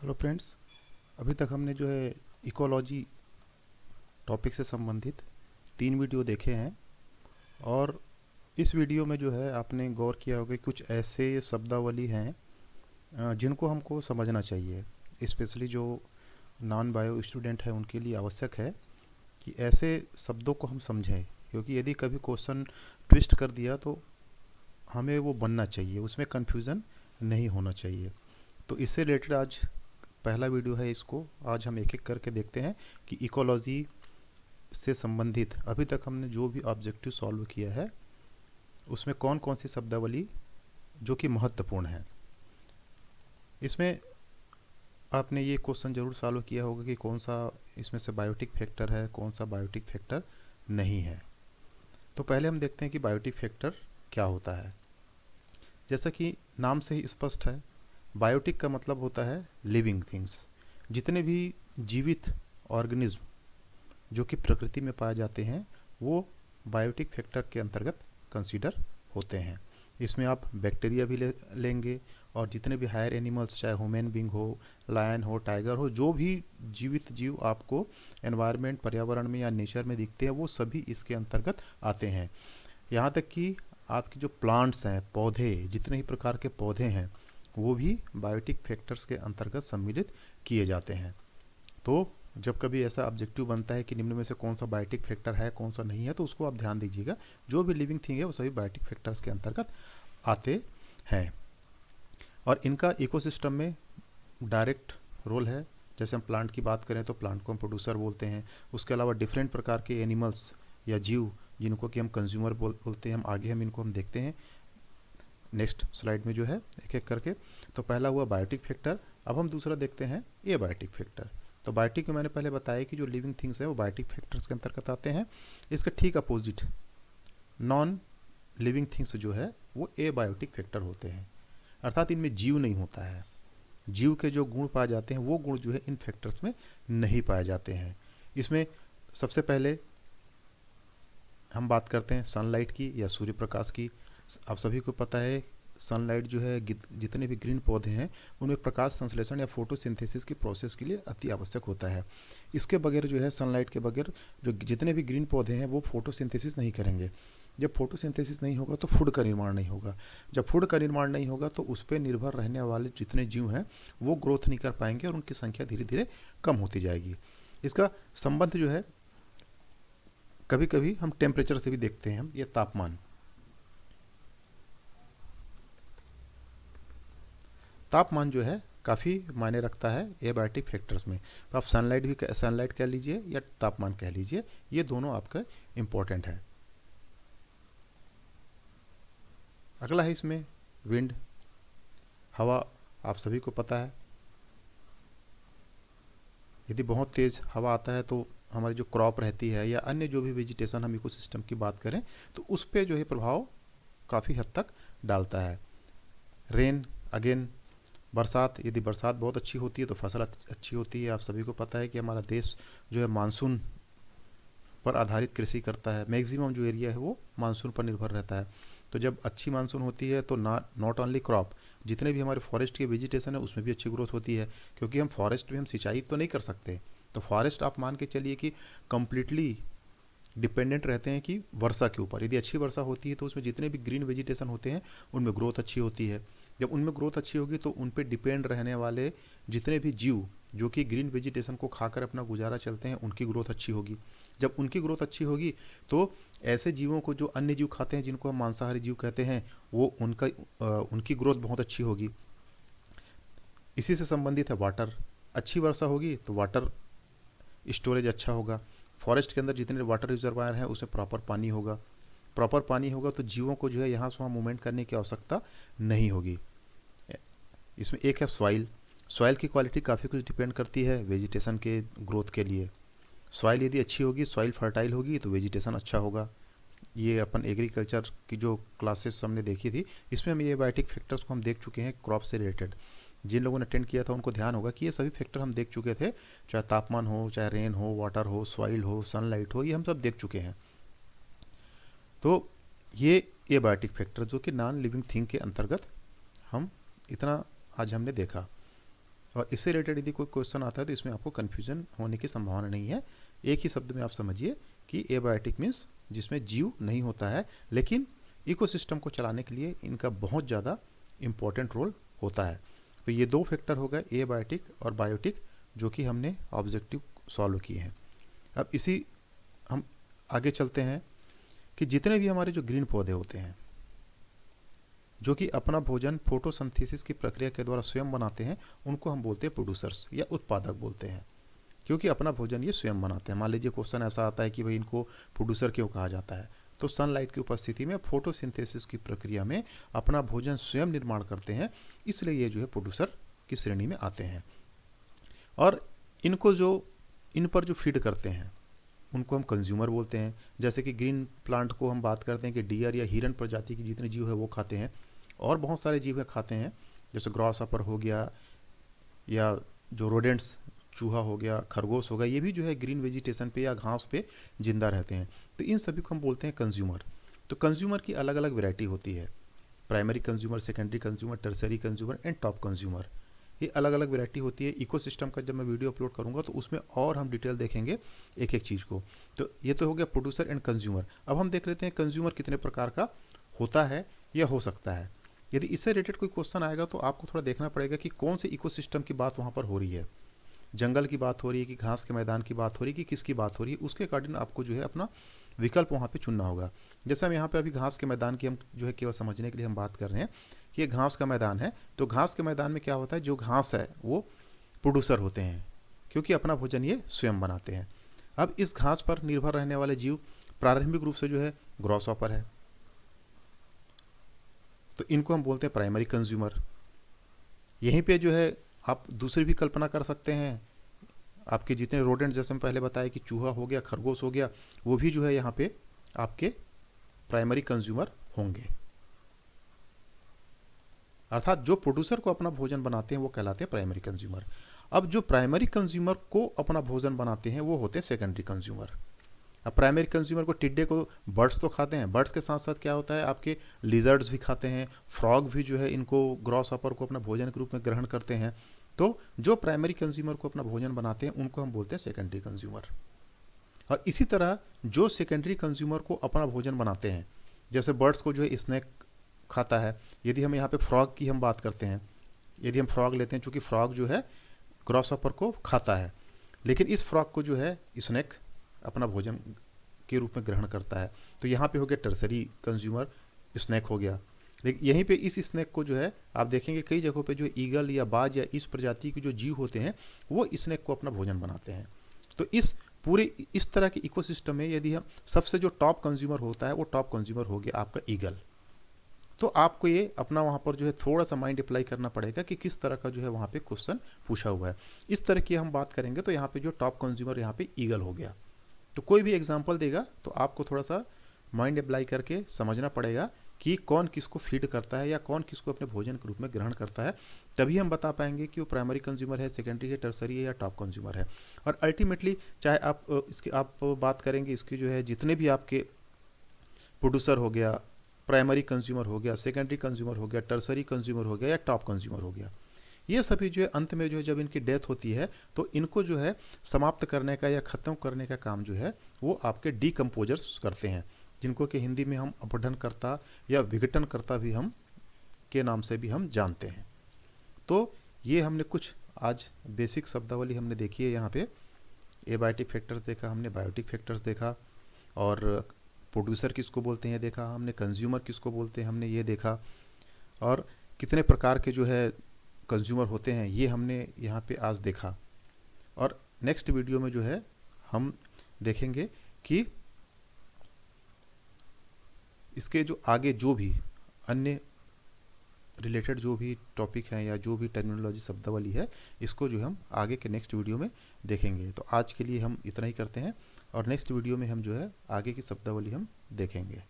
Hello friends. अभी तक हमने जो है इकोलॉजी टॉपिक से संबंधित 3 वीडियो देखे हैं। और इस वीडियो में जो है आपने गौर किया होगा कि कुछ ऐसे शब्दावली हैं जिनको हमको समझना चाहिए। स्पेशली जो नॉन बायो स्टूडेंट है उनके लिए आवश्यक है कि ऐसे शब्दों को हम समझें, क्योंकि यदि कभी क्वेश्चन ट्विस्ट कर दिया तो हमें वो बनना चाहिए, उसमें कन्फ्यूज़न नहीं होना चाहिए। तो इससे रिलेटेड आज पहला वीडियो है। इसको आज हम एक एक करके देखते हैं कि इकोलॉजी से संबंधित अभी तक हमने जो भी ऑब्जेक्टिव सॉल्व किया है उसमें कौन कौन सी शब्दावली जो कि महत्वपूर्ण है। इसमें आपने ये क्वेश्चन जरूर सॉल्व किया होगा कि कौन सा इसमें से बायोटिक फैक्टर है, कौन सा बायोटिक फैक्टर नहीं है। तो पहले हम देखते हैं कि बायोटिक फैक्टर क्या होता है। जैसा कि नाम से ही स्पष्ट है, बायोटिक का मतलब होता है लिविंग थिंग्स। जितने भी जीवित ऑर्गेनिज्म जो कि प्रकृति में पाए जाते हैं वो बायोटिक फैक्टर के अंतर्गत कंसीडर होते हैं। इसमें आप बैक्टीरिया भी लेंगे और जितने भी हायर एनिमल्स, चाहे ह्यूमन बीइंग हो, लायन हो, टाइगर हो, जो भी जीवित जीव आपको एनवायरनमेंट, पर्यावरण में या नेचर में दिखते हैं वो सभी इसके अंतर्गत आते हैं। यहाँ तक कि आपकी जो प्लांट्स हैं, पौधे, जितने ही प्रकार के पौधे हैं वो भी बायोटिक फैक्टर्स के अंतर्गत सम्मिलित किए जाते हैं। तो जब कभी ऐसा ऑब्जेक्टिव बनता है कि निम्न में से कौन सा बायोटिक फैक्टर है, कौन सा नहीं है, तो उसको आप ध्यान दीजिएगा। जो भी लिविंग थिंग है वो सभी बायोटिक फैक्टर्स के अंतर्गत आते हैं और इनका इकोसिस्टम में डायरेक्ट रोल है। जैसे हम प्लांट की बात करें तो प्लांट को हम प्रोड्यूसर बोलते हैं। उसके अलावा डिफरेंट प्रकार के एनिमल्स या जीव जिनको कि हम कंज्यूमर बोलते हैं, हम इनको हम देखते हैं नेक्स्ट स्लाइड में जो है एक एक करके। तो पहला हुआ बायोटिक फैक्टर। अब हम दूसरा देखते हैं ए बायोटिक फैक्टर। तो बायोटिक में मैंने पहले बताया कि जो लिविंग थिंग्स है वो बायोटिक फैक्टर्स के अंतर्गत आते हैं। इसका ठीक अपोजिट नॉन लिविंग थिंग्स जो है वो ए बायोटिक फैक्टर होते हैं, अर्थात इनमें जीव नहीं होता है। जीव के जो गुण पाए जाते हैं वो गुण जो है इन फैक्टर्स में नहीं पाए जाते हैं। इसमें सबसे पहले हम बात करते हैं सनलाइट की या सूर्य प्रकाश की। आप सभी को पता है सनलाइट जो है जितने भी ग्रीन पौधे हैं उनमें प्रकाश संश्लेषण या फोटोसिंथेसिस की प्रोसेस के लिए अति आवश्यक होता है। इसके बगैर जो है, सनलाइट के बगैर जो जितने भी ग्रीन पौधे हैं वो फोटोसिंथेसिस नहीं करेंगे। जब फोटोसिंथेसिस नहीं होगा तो फूड का निर्माण नहीं होगा। जब फूड का निर्माण नहीं होगा तो उस पर निर्भर रहने वाले जितने जीव हैं वो ग्रोथ नहीं कर पाएंगे और उनकी संख्या धीरे धीरे कम होती जाएगी। इसका संबंध जो है कभी कभी हम टेम्परेचर से भी देखते हैं। ये तापमान जो है काफ़ी मायने रखता है एबायोटिक फैक्टर्स में। तो आप सनलाइट कह लीजिए या तापमान कह लीजिए, ये दोनों आपका इम्पोर्टेंट है। अगला है इसमें विंड, हवा। आप सभी को पता है यदि बहुत तेज़ हवा आता है तो हमारी जो क्रॉप रहती है या अन्य जो भी वेजिटेशन, हम इकोसिस्टम की बात करें तो उस पर जो है प्रभाव काफ़ी हद तक डालता है। रेन अगेन, बरसात। यदि बरसात बहुत अच्छी होती है तो फसल अच्छी होती है। आप सभी को पता है कि हमारा देश जो है मानसून पर आधारित कृषि करता है। मैक्सिमम जो एरिया है वो मानसून पर निर्भर रहता है। तो जब अच्छी मानसून होती है तो नॉट ओनली क्रॉप, जितने भी हमारे फॉरेस्ट के वेजिटेशन है उसमें भी अच्छी ग्रोथ होती है। क्योंकि हम फॉरेस्ट में हम सिंचाई तो नहीं कर सकते, तो फॉरेस्ट आप मान के चलिए कि कम्प्लीटली डिपेंडेंट रहते हैं कि वर्षा के ऊपर। यदि अच्छी वर्षा होती है तो उसमें जितने भी ग्रीन वेजिटेशन होते हैं उनमें ग्रोथ अच्छी होती है। जब उनमें ग्रोथ अच्छी होगी तो उन पर डिपेंड रहने वाले जितने भी जीव जो कि ग्रीन वेजिटेशन को खाकर अपना गुजारा चलते हैं उनकी ग्रोथ अच्छी होगी। जब उनकी ग्रोथ अच्छी होगी तो ऐसे जीवों को जो अन्य जीव खाते हैं, जिनको हम मांसाहारी जीव कहते हैं, वो उनकी ग्रोथ बहुत अच्छी होगी। इसी से संबंधित है वाटर। अच्छी वर्षा होगी तो वाटर स्टोरेज अच्छा होगा। फॉरेस्ट के अंदर जितने वाटर रिजर्वायर हैं उसमें प्रॉपर पानी होगा। प्रॉपर पानी होगा तो जीवों को जो है यहाँ से वहाँ मूवमेंट करने की आवश्यकता नहीं होगी। इसमें एक है सॉइल। सॉइल की क्वालिटी काफ़ी कुछ डिपेंड करती है वेजिटेशन के ग्रोथ के लिए। सॉइल यदि अच्छी होगी, सॉइल फर्टाइल होगी तो वेजिटेशन अच्छा होगा। ये अपन एग्रीकल्चर की जो क्लासेस हमने देखी थी इसमें हम ये बायोटिक फैक्टर्स को हम देख चुके हैं क्रॉप से रिलेटेड। जिन लोगों ने अटेंड किया था उनको ध्यान होगा कि ये सभी फैक्टर हम देख चुके थे, चाहे तापमान हो, चाहे रेन हो, वाटर हो, सॉइल हो, सनलाइट हो, ये हम सब देख चुके हैं। तो ये एबायोटिक फैक्टर जो कि नॉन लिविंग थिंग के अंतर्गत हम इतना आज हमने देखा। और इससे रिलेटेड यदि कोई क्वेश्चन आता है तो इसमें आपको कन्फ्यूजन होने की संभावना नहीं है। एक ही शब्द में आप समझिए कि एबायोटिक मीन्स जिसमें जीव नहीं होता है, लेकिन इकोसिस्टम को चलाने के लिए इनका बहुत ज़्यादा इम्पोर्टेंट रोल होता है। तो ये दो फैक्टर हो गए, एबायोटिक और बायोटिक, जो कि हमने ऑब्जेक्टिव सॉल्व किए हैं। अब इसी हम आगे चलते हैं कि जितने भी हमारे जो ग्रीन पौधे होते हैं जो कि अपना भोजन फोटोसिंथेसिस की प्रक्रिया के द्वारा स्वयं बनाते हैं, उनको हम बोलते हैं प्रोड्यूसर्स या उत्पादक बोलते हैं, क्योंकि अपना भोजन ये स्वयं बनाते हैं। मान लीजिए क्वेश्चन ऐसा आता है कि भाई इनको प्रोड्यूसर क्यों कहा जाता है, तो सनलाइट की उपस्थिति में फोटोसिंथेसिस की प्रक्रिया में अपना भोजन स्वयं निर्माण करते हैं, इसलिए ये जो है प्रोड्यूसर की श्रेणी में आते हैं। और इनको जो इन पर जो फीड करते हैं उनको हम कंज्यूमर बोलते हैं। जैसे कि ग्रीन प्लांट को हम बात करते हैं कि डियर या हिरन प्रजाति की जितने जीव है वो खाते हैं, और बहुत सारे जीव है खाते हैं, जैसे ग्रॉसहॉपर हो गया या जो रोडेंट्स चूहा हो गया, खरगोश हो गया, ये भी जो है ग्रीन वेजिटेशन पे या घास पे जिंदा रहते हैं। तो इन सभी को हम बोलते हैं कंज्यूमर। तो कंज्यूमर की अलग अलग वैरायटी होती है, primary consumer, secondary consumer, tertiary consumer and top consumer, ये अलग अलग वैरायटी होती है। इकोसिस्टम का जब मैं वीडियो अपलोड करूंगा तो उसमें और हम डिटेल देखेंगे एक एक चीज़ को। तो ये तो हो गया प्रोड्यूसर एंड कंज्यूमर। अब हम देख लेते हैं कंज्यूमर कितने प्रकार का होता है या हो सकता है। यदि इससे रिलेटेड कोई क्वेश्चन आएगा तो आपको थोड़ा देखना पड़ेगा कि कौन से इकोसिस्टम की बात वहाँ पर हो रही है, जंगल की बात हो रही है कि घास के मैदान की बात हो रही है कि किसकी बात हो रही है, उसके अकॉर्डिंग आपको जो है अपना विकल्प वहाँ पे चुनना होगा। जैसे हम यहाँ पे अभी घास के मैदान की हम जो है केवल समझने के लिए हम बात कर रहे हैं कि ये घास का मैदान है। तो घास के मैदान में क्या होता है, जो घास है वो प्रोड्यूसर होते हैं, क्योंकि अपना भोजन ये स्वयं बनाते हैं। अब इस घास पर निर्भर रहने वाले जीव प्रारंभिक रूप से जो है ग्रॉसहॉपर है, तो इनको हम बोलते हैं प्राइमरी कंज्यूमर। यहीं पे जो है आप दूसरी भी कल्पना कर सकते हैं, आपके जितने रोडेंट जैसे हम पहले बताया कि चूहा हो गया, खरगोश हो गया, वो भी जो है यहाँ पे आपके प्राइमरी कंज्यूमर होंगे। अर्थात जो प्रोड्यूसर को अपना भोजन बनाते हैं वो कहलाते हैं प्राइमरी कंज्यूमर। अब जो प्राइमरी कंज्यूमर को अपना भोजन बनाते हैं वो होते हैं सेकेंडरी कंज्यूमर। अब प्राइमरी कंज्यूमर को टिड्डे को बर्ड्स तो खाते हैं, बर्ड्स के साथ साथ क्या होता है आपके लिजर्ड्स भी खाते हैं, फ्रॉग भी जो है इनको ग्रॉसहॉपर को अपना भोजन के रूप में ग्रहण करते हैं। तो जो प्राइमरी कंज्यूमर को अपना भोजन बनाते हैं उनको हम बोलते हैं सेकेंडरी कंज्यूमर। और इसी तरह जो सेकेंडरी कंज्यूमर को अपना भोजन बनाते हैं, जैसे बर्ड्स को जो है स्नेक खाता है, यदि हम यहाँ पे फ्रॉग की हम बात करते हैं, यदि हम फ्रॉग लेते हैं, चूँकि फ्रॉग जो है ग्रॉसहॉपर को खाता है, लेकिन इस फ्रॉग को जो है स्नेक अपना भोजन के रूप में ग्रहण करता है, तो यहाँ पे हो गया टर्सरी कंज्यूमर, स्नेक हो गया। लेकिन यहीं पे इस स्नेक को जो है आप देखेंगे कई जगहों पे जो ईगल या बाज या इस प्रजाति के जो जीव होते हैं वो स्नेक को अपना भोजन बनाते हैं। तो इस पूरे इस तरह के इकोसिस्टम में यदि हम सबसे जो टॉप कंज्यूमर होता है वो टॉप कंज्यूमर हो गया आपका ईगल। तो आपको ये अपना वहाँ पर जो है थोड़ा सा माइंड अप्लाई करना पड़ेगा कि किस तरह का जो है वहाँ पे क्वेश्चन पूछा हुआ है। इस तरह की हम बात करेंगे तो यहाँ पे जो टॉप कंज्यूमर यहाँ पे ईगल हो गया। तो कोई भी एग्जाम्पल देगा तो आपको थोड़ा सा माइंड अप्लाई करके समझना पड़ेगा कि कौन किसको फीड करता है या कौन किसको अपने भोजन के रूप में ग्रहण करता है, तभी हम बता पाएंगे कि वो प्राइमरी कंज्यूमर है, सेकेंडरी है, टर्सरी है या टॉप कंज्यूमर है। और अल्टीमेटली चाहे आप इसकी आप बात करेंगे इसकी जो है जितने भी आपके प्रोड्यूसर हो गया, प्राइमरी कंज्यूमर हो गया, सेकेंडरी कंज्यूमर हो गया, टर्सरी कंज्यूमर हो गया या टॉप कंज्यूमर हो गया, ये सभी जो है अंत में जो है जब इनकी डेथ होती है तो इनको जो है समाप्त करने का या ख़त्म करने का काम जो है वो आपके डीकम्पोजर्स करते हैं, जिनको कि हिंदी में हम अपघटनकर्ता या विघटनकर्ता भी हम के नाम से भी हम जानते हैं। तो ये हमने कुछ आज बेसिक शब्दावली हमने देखी है। यहाँ पे एबायोटिक फैक्टर्स देखा हमने, बायोटिक फैक्टर्स देखा, और प्रोड्यूसर किसको बोलते हैं देखा हमने, कंज्यूमर किसको बोलते हैं हमने ये देखा, और कितने प्रकार के जो है कंज्यूमर होते हैं ये हमने यहाँ पे आज देखा। और नेक्स्ट वीडियो में जो है हम देखेंगे कि इसके जो आगे जो भी अन्य रिलेटेड जो भी टॉपिक हैं या जो भी टर्मिनोलॉजी शब्दावली है इसको जो हम आगे के नेक्स्ट वीडियो में देखेंगे। तो आज के लिए हम इतना ही करते हैं और नेक्स्ट वीडियो में हम जो है आगे की शब्दावली हम देखेंगे।